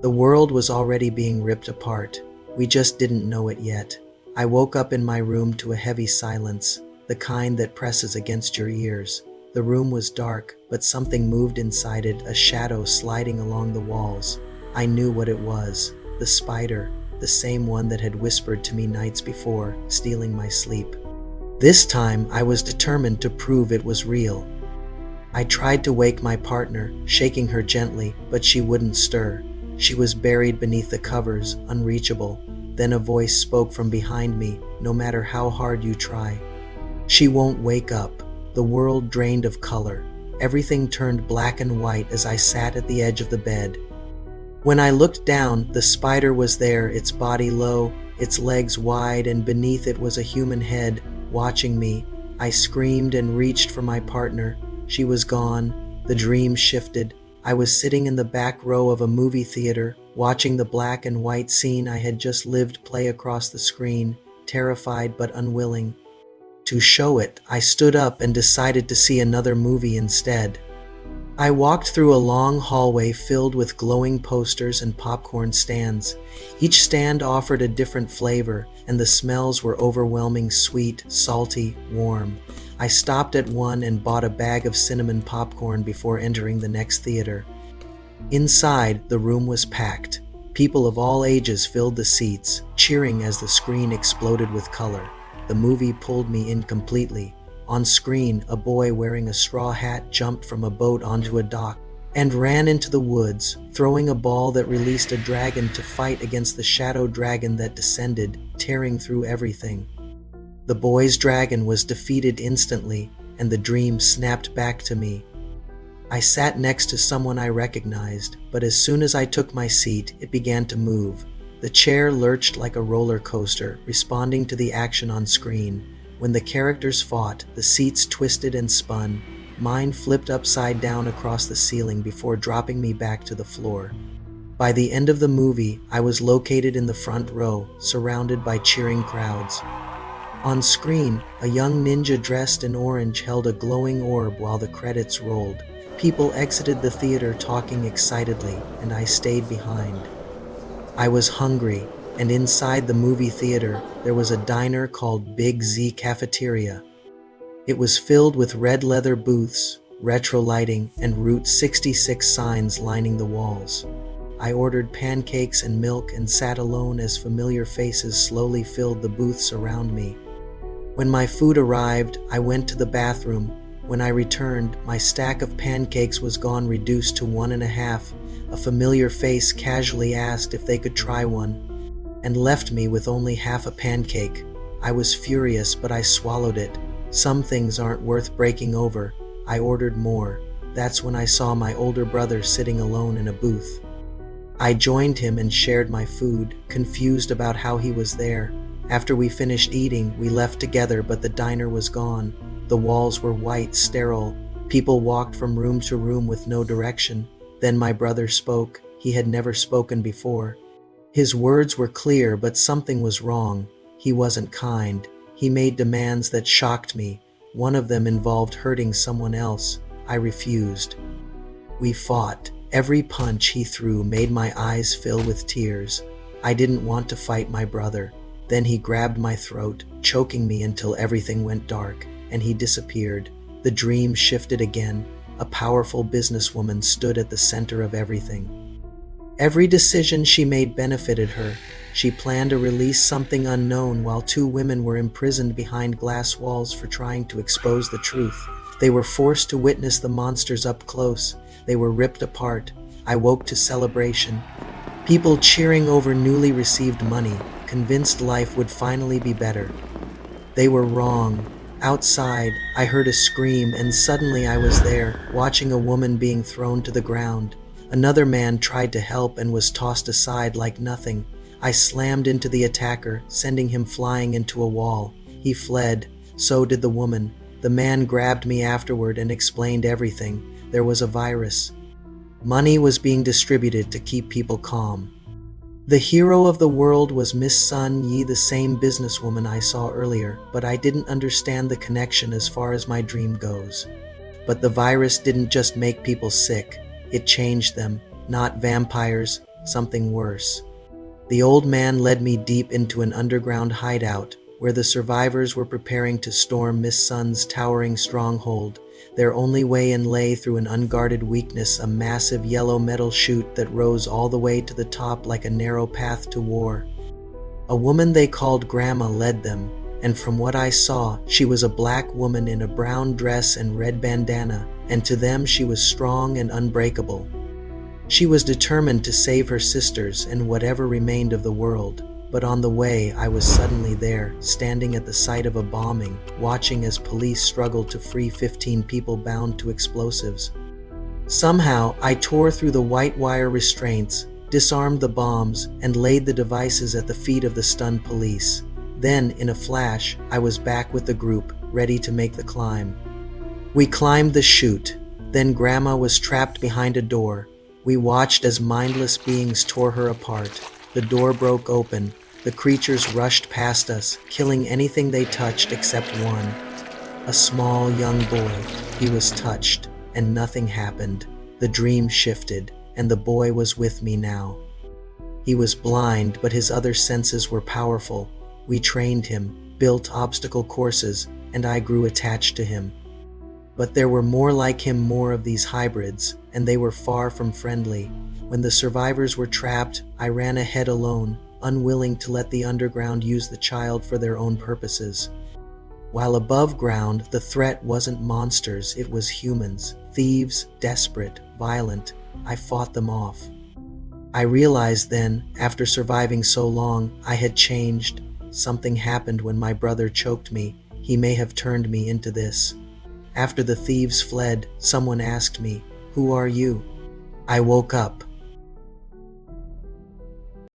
The world was already being ripped apart. We just didn't know it yet. I woke up in my room to a heavy silence, the kind that presses against your ears. The room was dark, but something moved inside it, a shadow sliding along the walls. I knew what it was. The spider, the same one that had whispered to me nights before, stealing my sleep. This time, I was determined to prove it was real. I tried to wake my partner, shaking her gently, but she wouldn't stir. She was buried beneath the covers, unreachable. Then a voice spoke from behind me, "No matter how hard you try, she won't wake up." The world drained of color. Everything turned black and white as I sat at the edge of the bed. When I looked down, the spider was there, its body low, its legs wide, and beneath it was a human head, watching me. I screamed and reached for my partner. She was gone. The dream shifted. I was sitting in the back row of a movie theater, watching the black and white scene I had just lived play across the screen, terrified but unwilling to show it. I stood up and decided to see another movie instead. I walked through a long hallway filled with glowing posters and popcorn stands. Each stand offered a different flavor, and the smells were overwhelming: sweet, salty, warm. I stopped at one and bought a bag of cinnamon popcorn before entering the next theater. Inside, the room was packed. People of all ages filled the seats, cheering as the screen exploded with color. The movie pulled me in completely. On screen, a boy wearing a straw hat jumped from a boat onto a dock and ran into the woods, throwing a ball that released a dragon to fight against the shadow dragon that descended, tearing through everything. The boy's dragon was defeated instantly, and the dream snapped back to me. I sat next to someone I recognized, but as soon as I took my seat, it began to move. The chair lurched like a roller coaster, responding to the action on screen. When the characters fought, the seats twisted and spun. Mine flipped upside down across the ceiling before dropping me back to the floor. By the end of the movie, I was located in the front row, surrounded by cheering crowds. On screen, a young ninja dressed in orange held a glowing orb while the credits rolled. People exited the theater talking excitedly, and I stayed behind. I was hungry, and inside the movie theater, there was a diner called Big Z Cafeteria. It was filled with red leather booths, retro lighting, and Route 66 signs lining the walls. I ordered pancakes and milk and sat alone as familiar faces slowly filled the booths around me. When my food arrived, I went to the bathroom. When I returned, my stack of pancakes was gone, reduced to 1.5. A familiar face casually asked if they could try one, and left me with only half a pancake. I was furious, but I swallowed it. Some things aren't worth breaking over. I ordered more. That's when I saw my older brother sitting alone in a booth. I joined him and shared my food, confused about how he was there. After we finished eating, we left together, but the diner was gone. The walls were white, sterile. People walked from room to room with no direction. Then my brother spoke. He had never spoken before. His words were clear, but something was wrong. He wasn't kind. He made demands that shocked me. One of them involved hurting someone else. I refused. We fought. Every punch he threw made my eyes fill with tears. I didn't want to fight my brother. Then he grabbed my throat, choking me until everything went dark, and he disappeared. The dream shifted again. A powerful businesswoman stood at the center of everything. Every decision she made benefited her. She planned to release something unknown while two women were imprisoned behind glass walls for trying to expose the truth. They were forced to witness the monsters up close. They were ripped apart. I woke to celebration. People cheering over newly received money, convinced life would finally be better. They were wrong. Outside, I heard a scream, and suddenly I was there, watching a woman being thrown to the ground. Another man tried to help and was tossed aside like nothing. I slammed into the attacker, sending him flying into a wall. He fled. So did the woman. The man grabbed me afterward and explained everything. There was a virus. Money was being distributed to keep people calm. The hero of the world was Miss Sun Yi, the same businesswoman I saw earlier, but I didn't understand the connection as far as my dream goes. But the virus didn't just make people sick, it changed them. Not vampires, something worse. The old man led me deep into an underground hideout where the survivors were preparing to storm Miss Sun's towering stronghold. Their only way in lay through an unguarded weakness, a massive yellow metal chute that rose all the way to the top like a narrow path to war. A woman they called Grandma led them, and from what I saw, she was a black woman in a brown dress and red bandana, and to them she was strong and unbreakable. She was determined to save her sisters and whatever remained of the world. But on the way, I was suddenly there, standing at the site of a bombing, watching as police struggled to free 15 people bound to explosives. Somehow, I tore through the white wire restraints, disarmed the bombs, and laid the devices at the feet of the stunned police. Then, in a flash, I was back with the group, ready to make the climb. We climbed the chute. Then Grandma was trapped behind a door. We watched as mindless beings tore her apart. The door broke open. The creatures rushed past us, killing anything they touched except one. A small young boy. He was touched, and nothing happened. The dream shifted, and the boy was with me now. He was blind, but his other senses were powerful. We trained him, built obstacle courses, and I grew attached to him. But there were more like him, more of these hybrids, and they were far from friendly. When the survivors were trapped, I ran ahead alone, unwilling to let the underground use the child for their own purposes. While above ground, the threat wasn't monsters, it was humans, thieves, desperate, violent. I fought them off. I realized then, after surviving so long, I had changed. Something happened when my brother choked me. He may have turned me into this. After the thieves fled, someone asked me, "Who are you?" I woke up.